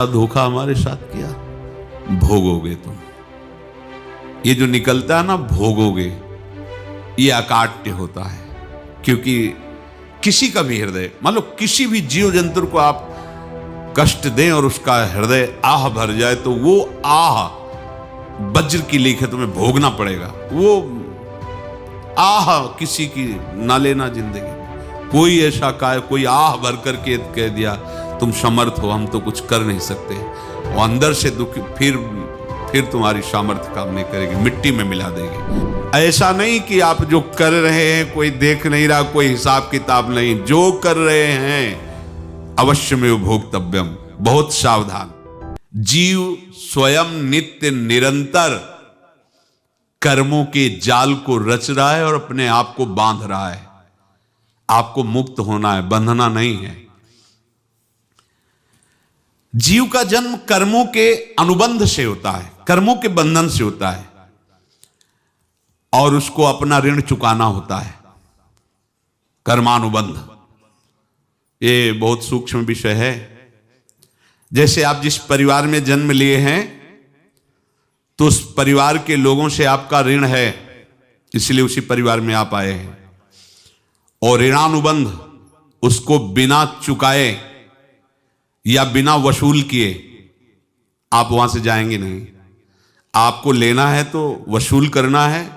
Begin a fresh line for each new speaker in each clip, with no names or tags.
धोखा हमारे साथ किया, भोगोगे तुम। ये जो निकलता है ना भोगोगे, ये अकाट्य होता है। क्योंकि किसी का भी हृदय, मान लो किसी भी जीव जंतु को आप कष्ट दें और उसका हृदय आह भर जाए, तो वो आह वज्र की लीक है, तुम्हें भोगना पड़ेगा। वो आह किसी की ना लेना जिंदगी। कोई ऐसा कोई आह भर करके कह दिया तुम समर्थ हो, हम तो कुछ कर नहीं सकते, वो अंदर से दुखी, फिर तुम्हारी सामर्थ्य काम नहीं करेगी, मिट्टी में मिला देगी। ऐसा नहीं कि आप जो कर रहे हैं कोई देख नहीं रहा, कोई हिसाब किताब नहीं, जो कर रहे हैं अवश्य में भोक्तव्यम। बहुत सावधान। जीव स्वयं नित्य निरंतर कर्मों के जाल को रच रहा है और अपने आप को बांध रहा है। आपको मुक्त होना है, बंधना नहीं है। जीव का जन्म कर्मों के अनुबंध से होता है, कर्मों के बंधन से होता है, और उसको अपना ऋण चुकाना होता है। कर्मानुबंध ये बहुत सूक्ष्म विषय है। जैसे आप जिस परिवार में जन्म लिए हैं, तो उस परिवार के लोगों से आपका ऋण है, इसलिए उसी परिवार में आप आए हैं। और ऋणानुबंध उसको बिना चुकाए या बिना वसूल किए आप वहां से जाएंगे नहीं। आपको लेना है तो वसूल करना है,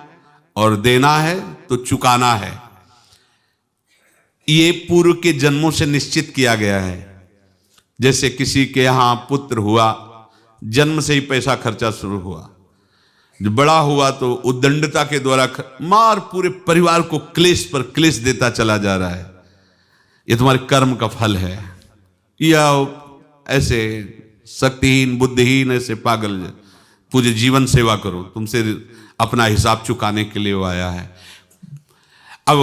और देना है तो चुकाना है। ये पूर्व के जन्मों से निश्चित किया गया है। जैसे किसी के यहां पुत्र हुआ, जन्म से ही पैसा खर्चा शुरू हुआ, जो बड़ा हुआ तो उद्दंडता के द्वारा मार पूरे परिवार को क्लेश पर क्लेश देता चला जा रहा है। ये तुम्हारे कर्म का फल है। या ऐसे शक्तिहीन बुद्धिहीन ऐसे पागल पूरे जीवन सेवा करो, तुमसे अपना हिसाब चुकाने के लिए वो आया है। अब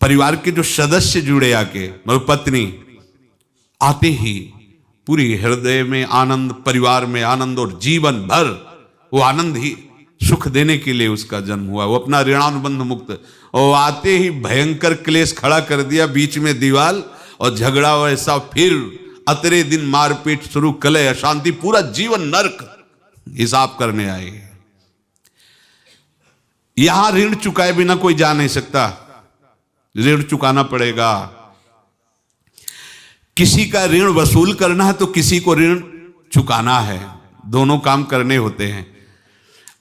परिवार के जो सदस्य जुड़े आके, मतलब पत्नी आते ही पूरी हृदय में आनंद, परिवार में आनंद, और जीवन भर वो आनंद ही सुख देने के लिए उसका जन्म हुआ। वो अपना ऋणानुबंध मुक्त, और आते ही भयंकर क्लेश खड़ा कर दिया, बीच में दीवार और झगड़ा ऐसा, फिर अतरे दिन मारपीट शुरू, कलह अशांति, पूरा जीवन नरक हिसाब करने आए। यहां ऋण चुकाए बिना कोई जा नहीं सकता, ऋण चुकाना पड़ेगा। किसी का ऋण वसूल करना है तो किसी को ऋण चुकाना है, दोनों काम करने होते हैं।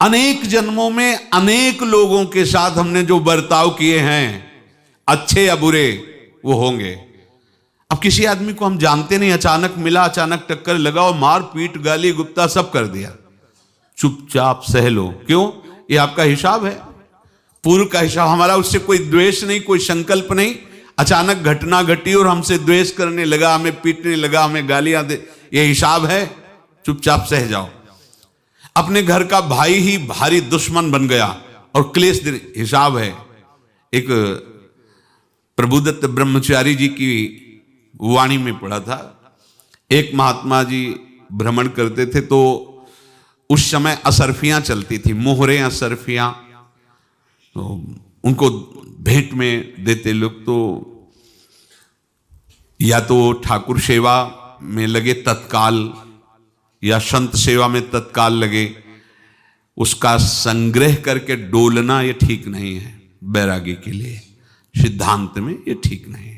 अनेक जन्मों में अनेक लोगों के साथ हमने जो बर्ताव किए हैं, अच्छे या बुरे, वो होंगे। अब किसी आदमी को हम जानते नहीं, अचानक मिला, अचानक टक्कर लगा और मार पीट गाली गुप्ता सब कर दिया, चुपचाप सह लो। क्यों? ये आपका हिसाब है, पूर्व का हिसाब। हमारा उससे कोई द्वेष नहीं, कोई संकल्प नहीं। अचानक घटना घटी और हमसे द्वेष करने लगा, हमें पीटने लगा, हमें गालियां दे, ये हिसाब है, चुपचाप सह जाओ। अपने घर का भाई ही भारी दुश्मन बन गया और क्लेश, हिसाब है। एक प्रभुदत्त ब्रह्मचारी जी की वाणी में पढ़ा था, एक महात्मा जी भ्रमण करते थे, तो उस समय असरफियां चलती थी, मोहरे असरफियां, तो उनको भेंट में देते लोग। तो या तो ठाकुर सेवा में लगे तत्काल, या संत सेवा में तत्काल लगे, उसका संग्रह करके डोलना ये ठीक नहीं है बैरागी के लिए, सिद्धांत में ये ठीक नहीं है।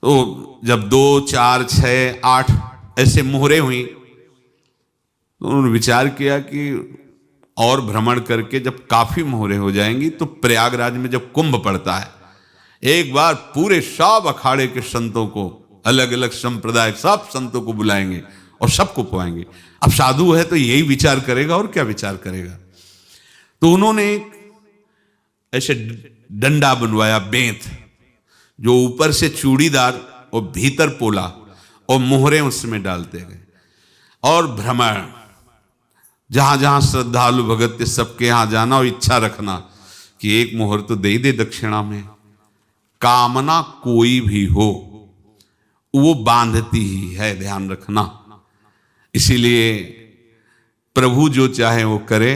तो जब 2, 4, 6, 8 ऐसे मोहरे हुई, तो उन्होंने विचार किया कि और भ्रमण करके जब काफी मोहरे हो जाएंगी, तो प्रयागराज में जब कुंभ पड़ता है, एक बार पूरे सब अखाड़े के संतों को, अलग अलग संप्रदाय सब संतों को बुलाएंगे और सबको पुआएंगे। अब साधु है तो यही विचार करेगा, और क्या विचार करेगा। तो उन्होंने ऐसे डंडा बनवाया, बेंत, जो ऊपर से चूड़ीदार और भीतर पोला, और मोहरे उसमें डालते गए। और भ्रमण, जहां जहां श्रद्धालु भगत थे सबके यहां जाना, और इच्छा रखना कि एक मोहर तो दे दे दक्षिणा में। कामना कोई भी हो वो बांधती ही है, ध्यान रखना। इसीलिए प्रभु जो चाहे वो करे,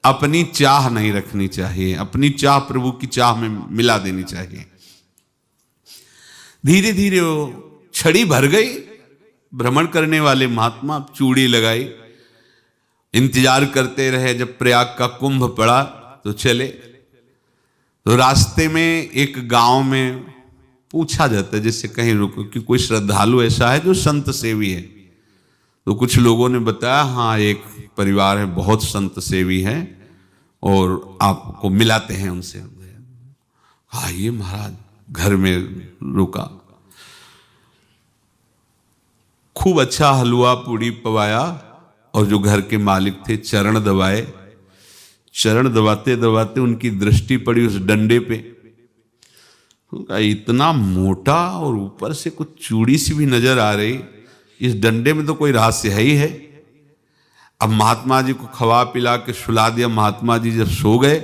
अपनी चाह नहीं रखनी चाहिए, अपनी चाह प्रभु की चाह में मिला देनी चाहिए। धीरे धीरे वो छड़ी भर गई, भ्रमण करने वाले महात्मा चूड़ी लगाई, इंतजार करते रहे। जब प्रयाग का कुंभ पड़ा तो चले। तो रास्ते में एक गांव में पूछा जाता है, जैसे कहीं रुको कि कोई श्रद्धालु ऐसा है जो संत सेवी है। तो कुछ लोगों ने बताया हाँ एक परिवार है बहुत संत सेवी है और आपको मिलाते हैं उनसे। हाँ ये महाराज घर में रुका, खूब अच्छा हलवा पूड़ी पवाया और जो घर के मालिक थे चरण दबाए। चरण दबाते दबाते उनकी दृष्टि पड़ी उस डंडे पे। उनका इतना मोटा और ऊपर से कुछ चूड़ी सी भी नजर आ रही, इस डंडे में तो कोई रहस्य है ही है। अब महात्मा जी को खवा पिला के सुला दिया। महात्मा जी जब सो गए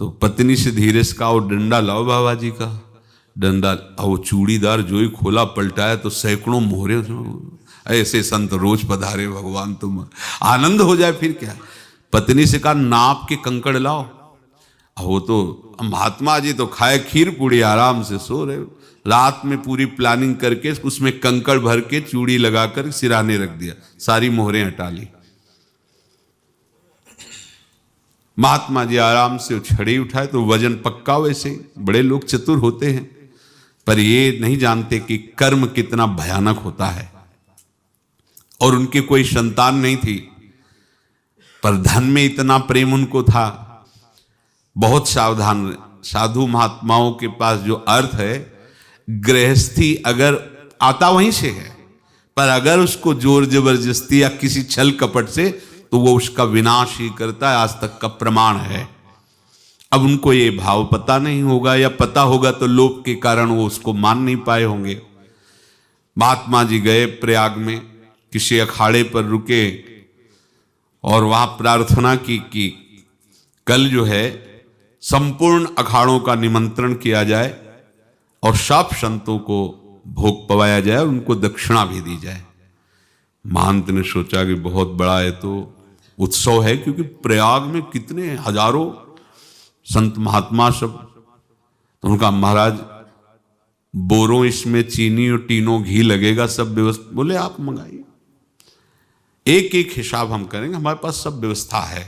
तो पत्नी से धीरे से कहा वो डंडा लाओ बाबा जी का। डंडा वो चूड़ीदार जो ही खोला पलटाया तो सैकड़ों मोहरे। ऐसे संत रोज पधारे भगवान, तुम आनंद हो जाए फिर क्या। पत्नी से कहा नाप के कंकड़ लाओ। वो तो महात्मा जी तो खाए खीर पूड़ी आराम से सो रहे। रात में पूरी प्लानिंग करके उसमें कंकड़ भर के चूड़ी लगाकर सिराने रख दिया, सारी मोहरें हटा ली। महात्मा जी आराम से छड़ी उठाए तो वजन पक्का। वैसे बड़े लोग चतुर होते हैं पर ये नहीं जानते कि कर्म कितना भयानक होता है। और उनकी कोई संतान नहीं थी पर धन में इतना प्रेम उनको था। बहुत सावधान। साधु महात्माओं के पास जो अर्थ है, गृहस्थी अगर आता वहीं से है पर अगर उसको जोर जबरदस्ती या किसी छल कपट से तो वो उसका विनाश ही करता है। आज तक का प्रमाण है। अब उनको ये भाव पता नहीं होगा या पता होगा तो लोभ के कारण वो उसको मान नहीं पाए होंगे। महात्मा जी गए प्रयाग में, किसी अखाड़े पर रुके और वहां प्रार्थना की कि कल जो है संपूर्ण अखाड़ों का निमंत्रण किया जाए और सब संतों को भोग पवाया जाए और उनको दक्षिणा भी दी जाए। महंत ने सोचा कि बहुत बड़ा है तो उत्सव है, क्योंकि प्रयाग में कितने हजारों संत महात्मा सब। तो उनका महाराज बोरों इसमें चीनी और टीनों घी लगेगा, सब व्यवस्था। बोले आप मंगाइए, एक एक हिसाब हम करेंगे, हमारे पास सब व्यवस्था है।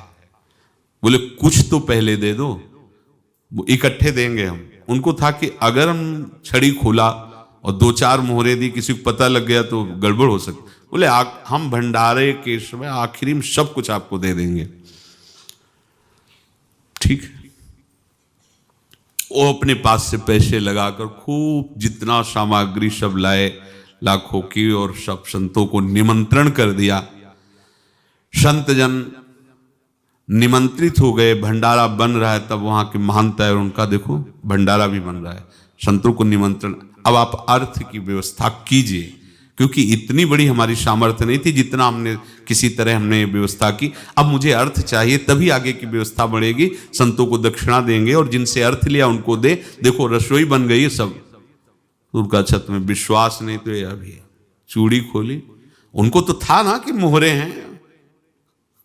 बोले कुछ तो पहले दे दो, वो इकट्ठे देंगे हम। उनको था कि अगर हम छड़ी खोला और दो चार मोहरे दी, किसी को पता लग गया तो गड़बड़ हो सकती। बोले हम भंडारे के समय आखिरी में सब कुछ आपको दे देंगे। ठीक है। वो अपने पास से पैसे लगाकर खूब जितना सामग्री सब लाए लाखों की और सब संतों को निमंत्रण कर दिया। संत जन निमंत्रित हो गए, भंडारा बन रहा है। तब वहां के महंत है और उनका देखो भंडारा भी बन रहा है, संतों को निमंत्रण। अब आप अर्थ की व्यवस्था कीजिए, क्योंकि इतनी बड़ी हमारी सामर्थ्य नहीं थी जितना हमने किसी तरह हमने व्यवस्था की। अब मुझे अर्थ चाहिए, तभी आगे की व्यवस्था बढ़ेगी। संतों को दक्षिणा देंगे और जिनसे अर्थ लिया उनको दे। देखो रसोई बन गई है सब। उनका छत में विश्वास नहीं तो ये अभी चूड़ी खोली। उनको तो था ना कि मोहरे हैं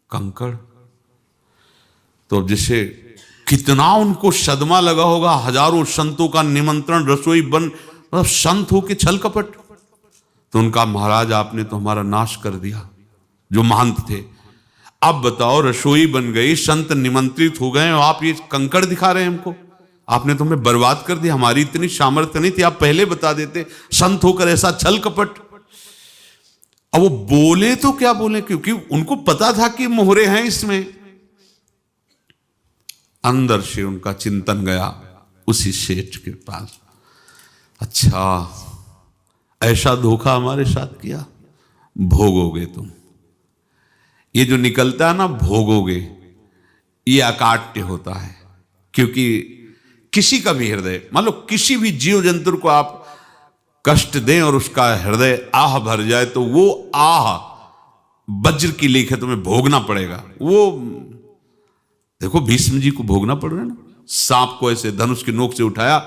कंकड़। तो अब जैसे कितना उनको सदमा लगा होगा, हजारों संतों का निमंत्रण, रसोई बन, मतलब संत हो के छल कपट। तो उनका महाराज आपने तो हमारा नाश कर दिया, जो महंत थे। अब बताओ रसोई बन गई, संत निमंत्रित हो गए और आप ये कंकड़ दिखा रहे हैं हमको। आपने तो हमें बर्बाद कर दिया, हमारी इतनी सामर्थ्य नहीं थी, आप पहले बता देते। संत होकर ऐसा छल कपट। अब वो बोले तो क्या बोले, क्योंकि उनको पता था कि मोहरे हैं इसमें। अंदर से उनका चिंतन गया उसी सेठ के पास, अच्छा ऐसा धोखा हमारे साथ किया, भोगोगे तुम। ये जो निकलता है ना भोगोगे, ये अकाट्य होता है। क्योंकि किसी का भी हृदय, मान लो किसी भी जीव जंतु को आप कष्ट दें और उसका हृदय आह भर जाए तो वो आह वज्र की लेख है, तुम्हें भोगना पड़ेगा। वो देखो भीष्म जी को भोगना पड़ रहा है ना। सांप को ऐसे धनुष की नोक से उठाया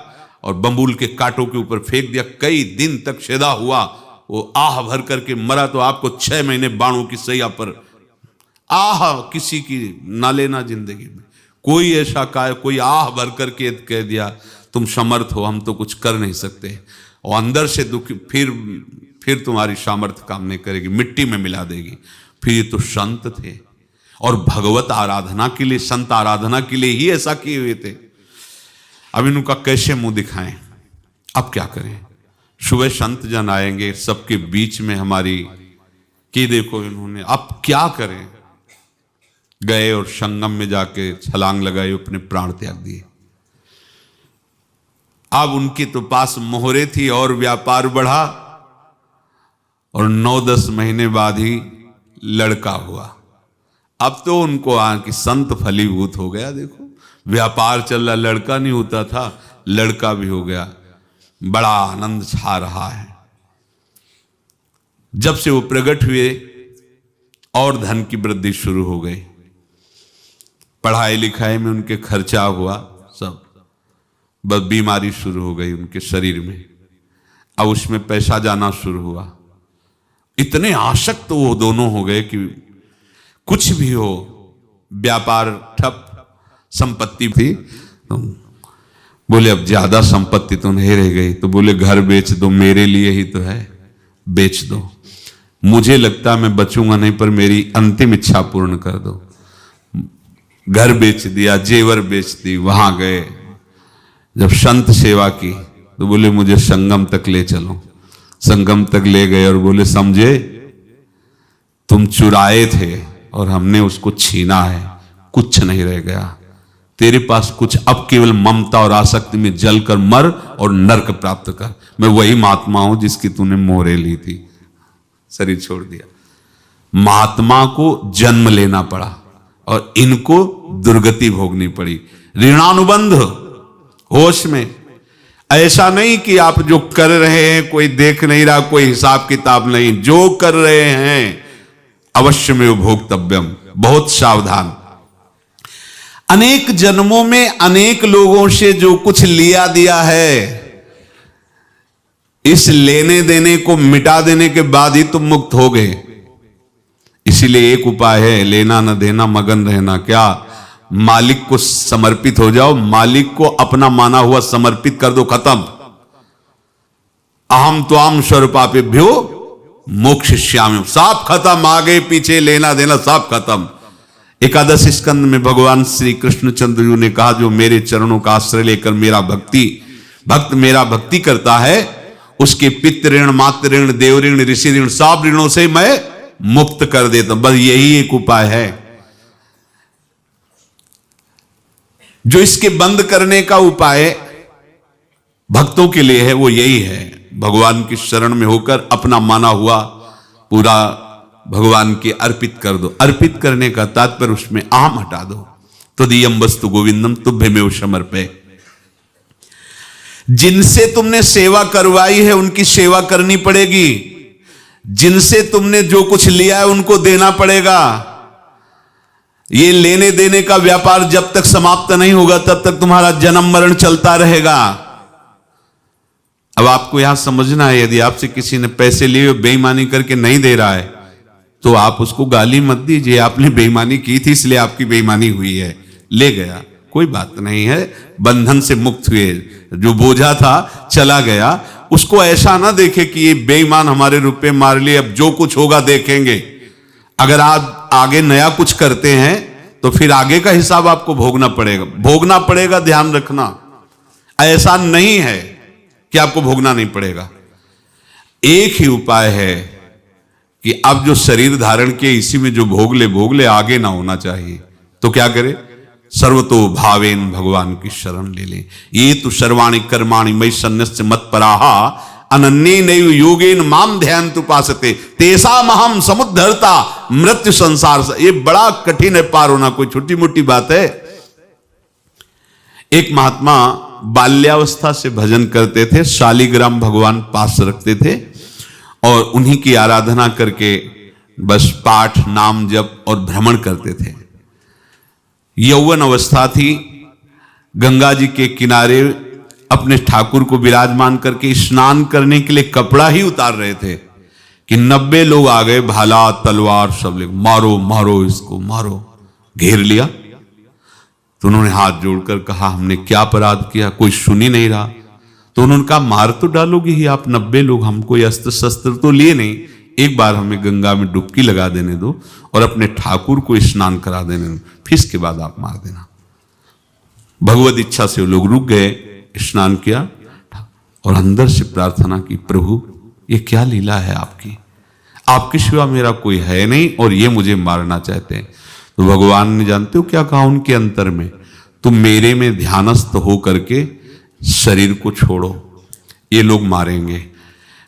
और बंबूल के कांटों के ऊपर फेंक दिया, कई दिन तक शेदा हुआ, वो आह भर करके मरा। तो आपको 6 महीने बाणों की सैया पर आह किसी की ना लेना जिंदगी में। कोई ऐसा कोई आह भर करके कह दिया तुम समर्थ हो, हम तो कुछ कर नहीं सकते। और अंदर से दुखी, फिर तुम्हारी सामर्थ्य काम नहीं करेगी, मिट्टी में मिला देगी। फिर ये तो संत थे और भगवत आराधना के लिए, संत आराधना के लिए ही ऐसा किए हुए थे। अब इनका कैसे मुंह दिखाएं? अब क्या करें? सुबह संत जन आएंगे, सबके बीच में हमारी कि देखो इन्होंने, अब क्या करें? गए और संगम में जाके छलांग लगाई, अपने प्राण त्याग दिए। अब उनके तो पास मोहरे थी और व्यापार बढ़ा और 9-10 महीने बाद ही लड़का हुआ। अब तो उनको कि संत फलीभूत हो गया। देखो व्यापार चल रहा, लड़का नहीं होता था, लड़का भी हो गया, बड़ा आनंद छा रहा है। जब से वो प्रकट हुए और धन की वृद्धि शुरू हो गई, पढ़ाई लिखाई में उनके खर्चा हुआ सब, बस बीमारी शुरू हो गई उनके शरीर में। अब उसमें पैसा जाना शुरू हुआ। इतने आसक्त तो वो दोनों हो गए कि कुछ भी हो, व्यापार ठप, संपत्ति थी तो बोले अब ज्यादा संपत्ति तो नहीं रह गई, तो बोले घर बेच दो, मेरे लिए ही तो है, बेच दो। मुझे लगता मैं बचूंगा नहीं, पर मेरी अंतिम इच्छा पूर्ण कर दो। घर बेच दिया, जेवर बेच दी। वहां गए, जब संत सेवा की तो बोले मुझे संगम तक ले चलो। संगम तक ले गए और बोले समझे तुम चुराए थे और हमने उसको छीना है, कुछ नहीं रह गया तेरे पास कुछ, अब केवल ममता और आसक्ति में जलकर मर और नरक प्राप्त कर। मैं वही महात्मा हूं जिसकी तूने मोहरे ली थी, शरीर छोड़ दिया। महात्मा को जन्म लेना पड़ा और इनको दुर्गति भोगनी पड़ी। ऋणानुबंध होश में, ऐसा नहीं कि आप जो कर रहे हैं कोई देख नहीं रहा, कोई हिसाब किताब नहीं, जो कर रहे हैं अवश्य में भोक्तव्यम, बहुत सावधान। अनेक जन्मों में अनेक लोगों से जो कुछ लिया दिया है, इस लेने देने को मिटा देने के बाद ही तुम मुक्त हो गए। इसीलिए एक उपाय है, लेना न देना मगन रहना। क्या? मालिक को समर्पित हो जाओ, मालिक को अपना माना हुआ समर्पित कर दो, खत्म। अहम त्वाम स्वरूपापेभ्यो मोक्षयिष्यामि, सब खत्म। आगे पीछे लेना देना सब खत्म। एकादश स्कंद में भगवान श्री कृष्णचंद्र जी ने कहा, जो मेरे चरणों का आश्रय लेकर भक्त मेरा भक्ति करता है, उसके पितृ ऋण, मातृ ऋण, देव ऋण, ऋषि ऋण, सब ऋणों से मैं मुक्त कर देता हूं। बस यही एक उपाय है जो इसके बंद करने का उपाय भक्तों के लिए है, वो यही है, भगवान की शरण में होकर अपना माना हुआ पूरा भगवान के अर्पित कर दो। अर्पित करने का तात्पर्य उसमें अहम हटा दो। तदीयम वस्तु गोविंदम तुभ्यमेव समर्पये। जिनसे तुमने सेवा करवाई है उनकी सेवा करनी पड़ेगी, जिनसे तुमने जो कुछ लिया है उनको देना पड़ेगा। ये लेने देने का व्यापार जब तक समाप्त नहीं होगा तब तक तुम्हारा जन्म मरण चलता रहेगा। अब आपको यहां समझना है, यदि आपसे किसी ने पैसे लिए बेईमानी करके नहीं दे रहा है तो आप उसको गाली मत दीजिए, आपने बेईमानी की थी इसलिए आपकी बेईमानी हुई है, ले गया, कोई बात नहीं है, बंधन से मुक्त हुए, जो बोझा था चला गया। उसको ऐसा ना देखे कि ये बेईमान हमारे रुपए मार लिए, अब जो कुछ होगा देखेंगे। अगर आप आगे नया कुछ करते हैं तो फिर आगे का हिसाब आपको भोगना पड़ेगा, ध्यान रखना। ऐसा नहीं है कि आपको भोगना नहीं पड़ेगा। एक ही उपाय है कि अब जो शरीर धारण किए इसी में जो भोग ले, आगे ना होना चाहिए। तो क्या करे? सर्वतो भावेन भगवान की शरण ले ले। ये तो सर्वाणि कर्माणि मयि सन्न्यस्य मत्पराहा अनन्ये नैव योगेन माम ध्यायन्तु उपासते तेषाम् अहं समुद्धर्ता मृत्यु संसार से। ये बड़ा कठिन है पार होना, कोई छोटी मोटी बात है। एक महात्मा बाल्यावस्था से भजन करते थे, शालिग्राम भगवान पास रखते थे और उन्हीं की आराधना करके बस पाठ, नाम, जप और भ्रमण करते थे। यौवन अवस्था थी, गंगा जी के किनारे अपने ठाकुर को विराजमान करके स्नान करने के लिए कपड़ा ही उतार रहे थे कि 90 लोग आ गए, भाला तलवार सब लेकर, मारो मारो इसको मारो, घेर लिया। तो उन्होंने हाथ जोड़कर कहा हमने क्या अपराध किया, कोई सुन ही नहीं रहा। तो उन्होंने कहा मार तो डालोगे ही आप 90 लोग, हम कोई अस्त्र शस्त्र तो लिए नहीं, एक बार हमें गंगा में डुबकी लगा देने दो और अपने ठाकुर को स्नान करा देने दो, फिर इसके बाद आप मार देना। भगवत इच्छा से वो लोग रुक गए, स्नान किया और अंदर से प्रार्थना की, प्रभु ये क्या लीला है आपकी, आपके सिवा मेरा कोई है नहीं और ये मुझे मारना चाहते हैं। तो भगवान ने जानते हो क्या कहा उनके अंतर में, तुम मेरे में ध्यानस्थ हो करके शरीर को छोड़ो, ये लोग मारेंगे,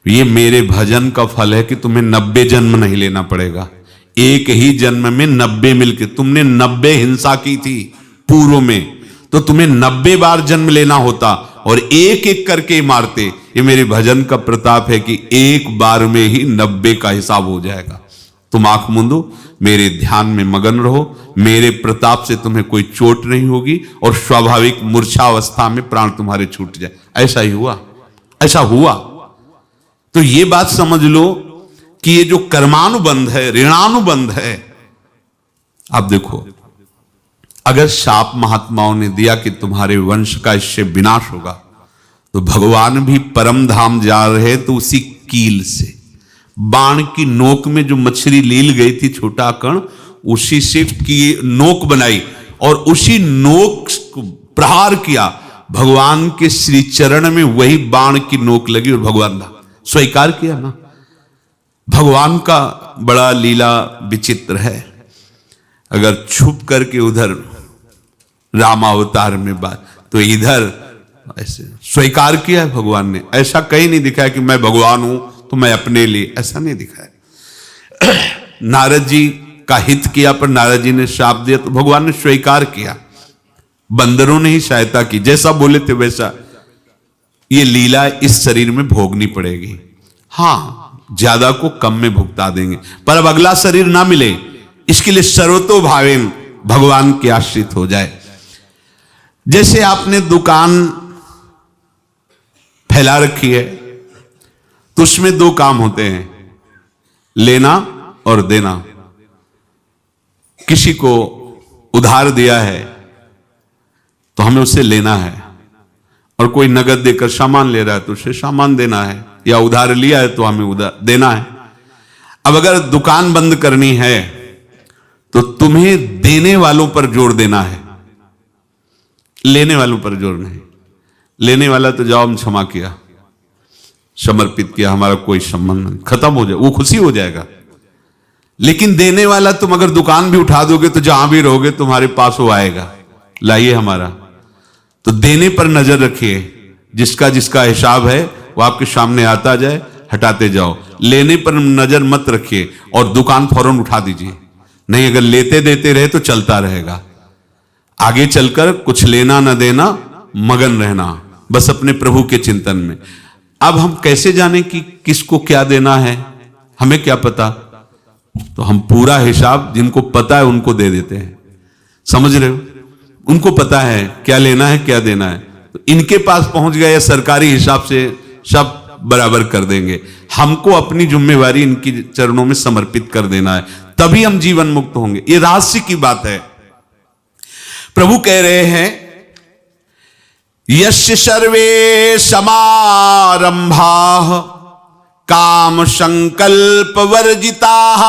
ये मेरे भजन का फल है कि तुम्हें 90 जन्म नहीं लेना पड़ेगा, एक ही जन्म में 90 मिलके, तुमने 90 हिंसा की थी पूर्व में, तो तुम्हें 90 बार जन्म लेना होता और एक एक करके मारते। ये मेरे भजन का प्रताप है कि एक बार में ही 90 का हिसाब हो जाएगा। तुम आंख मूंदो, मेरे ध्यान में मगन रहो, मेरे प्रताप से तुम्हें कोई चोट नहीं होगी और स्वाभाविक मूर्छावस्था में प्राण तुम्हारे छूट जाए। ऐसा ही हुआ, ऐसा हुआ। तो ये बात समझ लो कि ये जो कर्मानुबंध है, ऋणानुबंध है। आप देखो, अगर शाप महात्माओं ने दिया कि तुम्हारे वंश का इससे विनाश होगा, तो भगवान भी परम धाम जा रहे तो उसी कील से, बाण की नोक में जो मछली लील गई थी छोटा कण, उसी से की नोक बनाई और उसी नोक को प्रहार किया, भगवान के श्री चरण में वही बाण की नोक लगी और भगवान स्वीकार किया ना। भगवान का बड़ा लीला विचित्र है। अगर छुप करके उधर रामावतार में बात, तो इधर ऐसे स्वीकार किया है भगवान ने। ऐसा कहीं नहीं दिखाया कि मैं भगवान हूं तो मैं अपने लिए, ऐसा नहीं दिखाया। नारद जी का हित किया पर नारद जी ने श्राप दिया तो भगवान ने स्वीकार किया। बंदरों ने ही सहायता की, जैसा बोले थे वैसा। ये लीला इस शरीर में भोगनी पड़ेगी। हाँ, ज्यादा को कम में भुगता देंगे, पर अब अगला शरीर ना मिले इसके लिए सर्वतो भावेन भगवान के आश्रित हो जाए। जैसे आपने दुकान फैला रखी है तो उसमें दो काम होते हैं, लेना और देना। किसी को उधार दिया है तो हमें उसे लेना है, और कोई नगद देकर सामान ले रहा है तो उसे सामान देना है, या उधार लिया है तो हमें उधार देना है। अब अगर दुकान बंद करनी है तो तुम्हें देने वालों पर जोर देना है, लेने वालों पर जोर नहीं। लेने वाला तो जाओ हम क्षमा किया, समर्पित किया, हमारा कोई संबंध नहीं, खत्म हो जाए, वो खुशी हो जाएगा। लेकिन देने वाला तुम अगर दुकान भी उठा दोगे तो जहां भी रहोगे तुम्हारे पास वो आएगा, लाइए हमारा। तो देने पर नजर रखिए, जिसका जिसका हिसाब है वो आपके सामने आता जाए, हटाते जाओ। लेने पर नजर मत रखिए और दुकान फौरन उठा दीजिए, नहीं अगर लेते देते रहे तो चलता रहेगा। आगे चलकर कुछ लेना न देना, मगन रहना बस अपने प्रभु के चिंतन में। अब हम कैसे जाने कि किसको क्या देना है, हमें क्या पता? तो हम पूरा हिसाब जिनको पता है उनको दे देते हैं, समझ रहे हो? उनको पता है क्या लेना है क्या देना है, तो इनके पास पहुंच गए, सरकारी हिसाब से सब बराबर कर देंगे। हमको अपनी जिम्मेवारी इनकी चरणों में समर्पित कर देना है, तभी हम जीवन मुक्त होंगे। ये रहस्य की बात है। प्रभु कह रहे हैं, यस्य सर्वे समारंभाः काम संकल्प वर्जिताः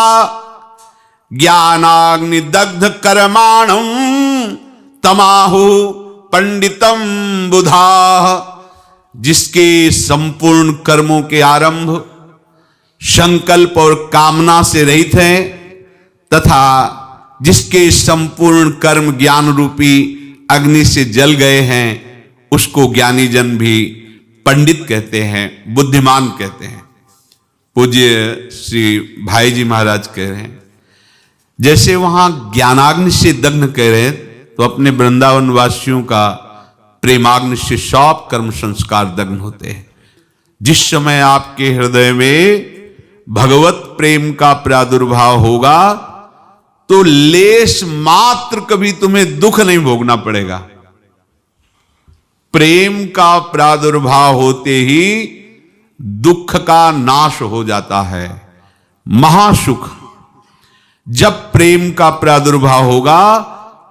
ज्ञानाग्नि दग्ध कर्माणं तमाहु पंडितम बुधाः। जिसके संपूर्ण कर्मों के आरंभ संकल्प और कामना से रहित हैं, तथा जिसके संपूर्ण कर्म ज्ञान रूपी अग्नि से जल गए हैं, उसको ज्ञानी जन भी पंडित कहते हैं, बुद्धिमान कहते हैं। पूज्य श्री भाई जी महाराज कह रहे हैं, जैसे वहां ज्ञानाग्नि से दग्न कह रहे हैं, तो अपने वृंदावन वासियों का प्रेमाग्नि से सब कर्म संस्कार दग्न होते हैं। जिस समय आपके हृदय में भगवत प्रेम का प्रादुर्भाव होगा तो लेश मात्र कभी तुम्हें दुख नहीं भोगना पड़ेगा। प्रेम का प्रादुर्भाव होते ही दुख का नाश हो जाता है, महासुख। जब प्रेम का प्रादुर्भाव होगा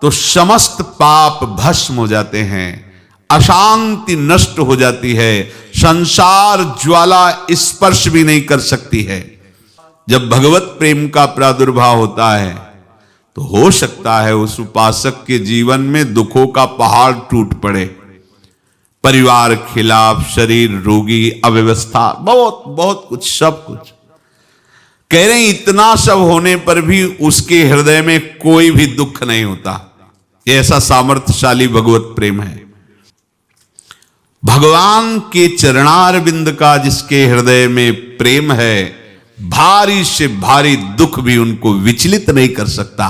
तो समस्त पाप भस्म हो जाते हैं, अशांति नष्ट हो जाती है, संसार ज्वाला स्पर्श भी नहीं कर सकती है। जब भगवत प्रेम का प्रादुर्भाव होता है तो हो सकता है उस उपासक के जीवन में दुखों का पहाड़ टूट पड़े, परिवार खिलाफ, शरीर रोगी, अव्यवस्था, बहुत बहुत कुछ, सब कुछ। कह रहे हैं इतना सब होने पर भी उसके हृदय में कोई भी दुख नहीं होता। ये ऐसा सामर्थ्यशाली भगवत प्रेम है। भगवान के चरणारविंद का जिसके हृदय में प्रेम है, भारी से भारी दुख भी उनको विचलित नहीं कर सकता।